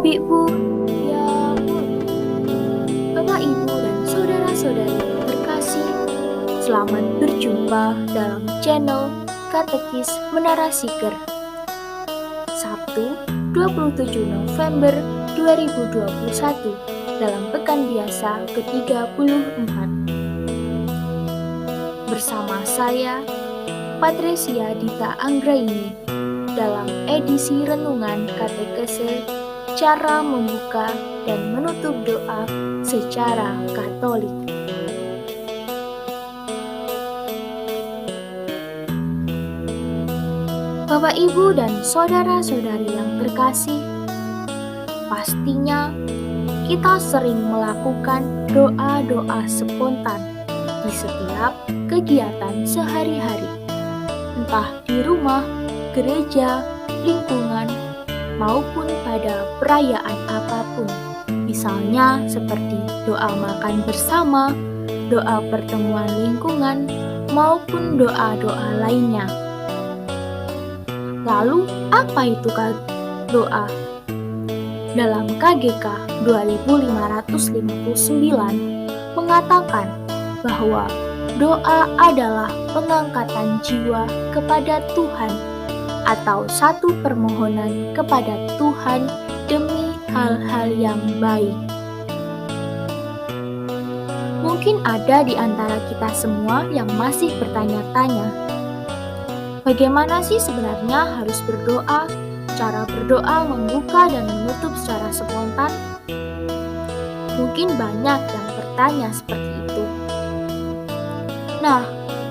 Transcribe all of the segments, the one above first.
Ibu, ya Bapak, Ibu, dan saudara-saudari yang terkasih, selamat berjumpa dalam channel Katekis Menara Siker. Sabtu, 27 November 2021, dalam pekan biasa ke-34. Bersama saya, Patresia Dita Anggraini, dalam edisi Renungan Katekese Cara Membuka dan Menutup Doa secara Katolik. Bapak, Ibu, dan saudara-saudari yang terkasih, pastinya kita sering melakukan doa-doa spontan di setiap kegiatan sehari-hari, entah di rumah, gereja, lingkungan, maupun pada perayaan apapun. Misalnya seperti doa makan bersama, doa pertemuan lingkungan, maupun doa-doa lainnya. Lalu, apa itu doa? Dalam KGK 2559 mengatakan bahwa doa adalah pengangkatan jiwa kepada Tuhan atau satu permohonan kepada Tuhan demi hal-hal yang baik. Mungkin ada di antara kita semua yang masih bertanya-tanya, bagaimana sih sebenarnya harus berdoa? Cara berdoa membuka dan menutup secara spontan? Mungkin banyak yang bertanya seperti itu. Nah,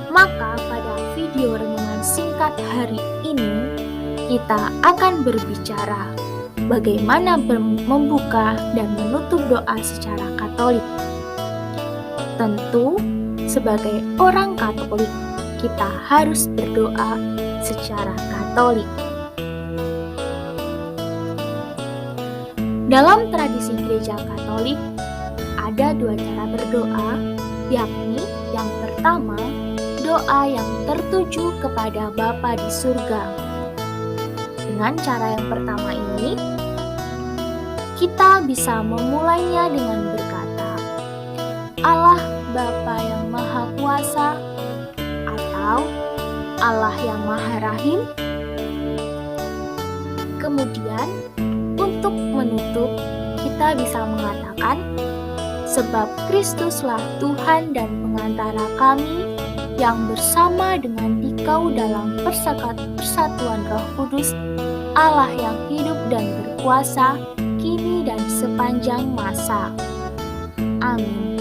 maka pada video renungan singkat hari ini, kita akan berbicara bagaimana membuka dan menutup doa secara Katolik. Tentu, sebagai orang Katolik, kita harus berdoa secara Katolik. Dalam tradisi Gereja Katolik, ada dua cara berdoa, yakni yang pertama, doa yang tertuju kepada Bapa di surga. Dengan cara yang pertama ini, kita bisa memulainya dengan berkata, Allah Bapa yang Maha Kuasa, atau Allah yang Maha Rahim. Kemudian, untuk menutup, kita bisa mengatakan, sebab Kristuslah Tuhan dan pengantara kami, yang bersama dengan Dikau dalam persatuan Roh Kudus, Allah yang hidup dan berkuasa, kini dan sepanjang masa. Amin.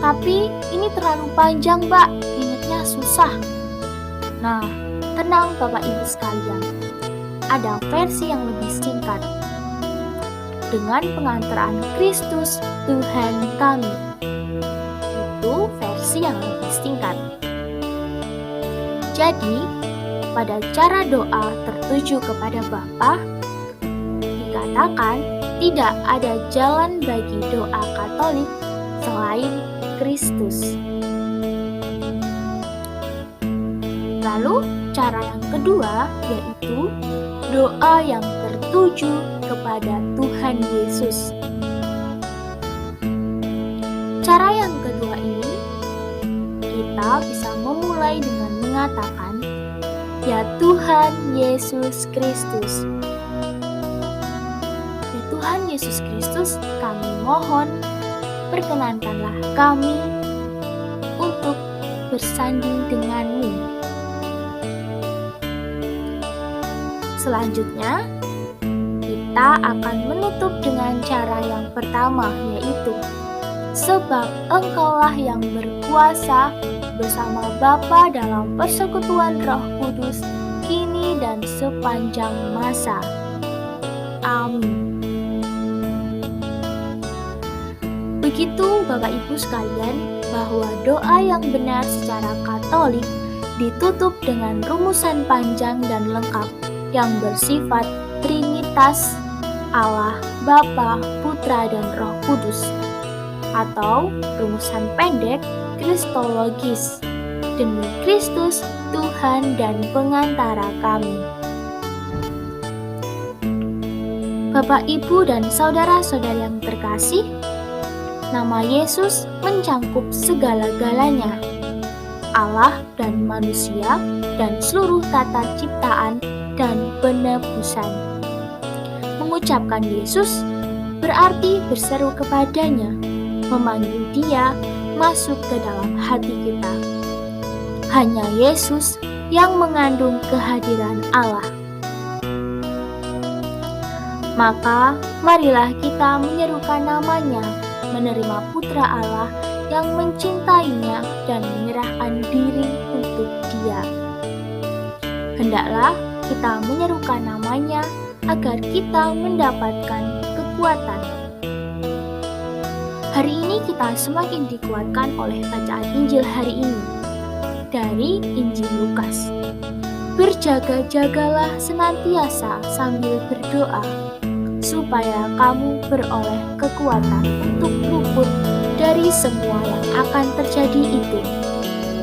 Tapi ini terlalu panjang, Mbak, ingatnya susah. Nah, tenang Bapak Ibu sekalian, ada versi yang lebih singkat, dengan pengantaraan Kristus Tuhan kami. Itu versi yang lebih singkat. Jadi, pada cara doa tertuju kepada Bapa, dikatakan tidak ada jalan bagi doa Katolik selain Kristus. Lalu, cara yang kedua yaitu doa yang tertuju kepada Tuhan Yesus. Cara yang kedua ini, kita bisa memulai dengan mengatakan, ya Tuhan Yesus Kristus. Ya Tuhan Yesus Kristus, kami mohon, perkenankanlah kami untuk bersanding denganmu. Selanjutnya, kita akan menutup dengan cara yang pertama, yaitu sebab Engkaulah yang berkuasa bersama Bapa dalam persekutuan Roh Kudus, kini dan sepanjang masa. Amin. Begitu Bapak Ibu sekalian, bahwa doa yang benar secara Katolik ditutup dengan rumusan panjang dan lengkap yang bersifat Trinitas, Allah, Bapa, Putra, dan Roh Kudus, atau rumusan pendek Kristologis, demi Kristus, Tuhan dan pengantara kami. Bapak, Ibu, dan saudara-saudara yang terkasih, nama Yesus mencakup segala-galanya, Allah dan manusia, dan seluruh tata ciptaan dan penebusan. Mengucapkan Yesus berarti berseru kepadanya, memanggil Dia masuk ke dalam hati kita. Hanya Yesus yang mengandung kehadiran Allah. Maka marilah kita menyerukan namanya, menerima Putra Allah yang mencintainya dan menyerahkan diri untuk Dia. Hendaklah kita menyerukan namanya agar kita mendapatkan kekuatan. Hari ini kita semakin dikuatkan oleh bacaan Injil hari ini dari Injil Lukas. Berjaga-jagalah senantiasa sambil berdoa, supaya kamu beroleh kekuatan untuk luput dari semua yang akan terjadi itu,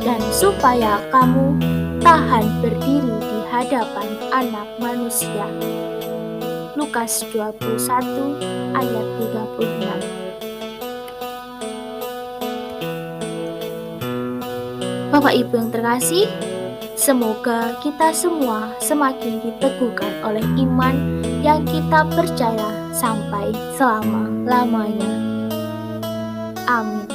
dan supaya kamu tahan berdiri di hadapan Anak Manusia. Lukas 21 ayat 36. Bapak Ibu yang terkasih, semoga kita semua semakin diteguhkan oleh iman yang kita percaya sampai selama-lamanya. Amin.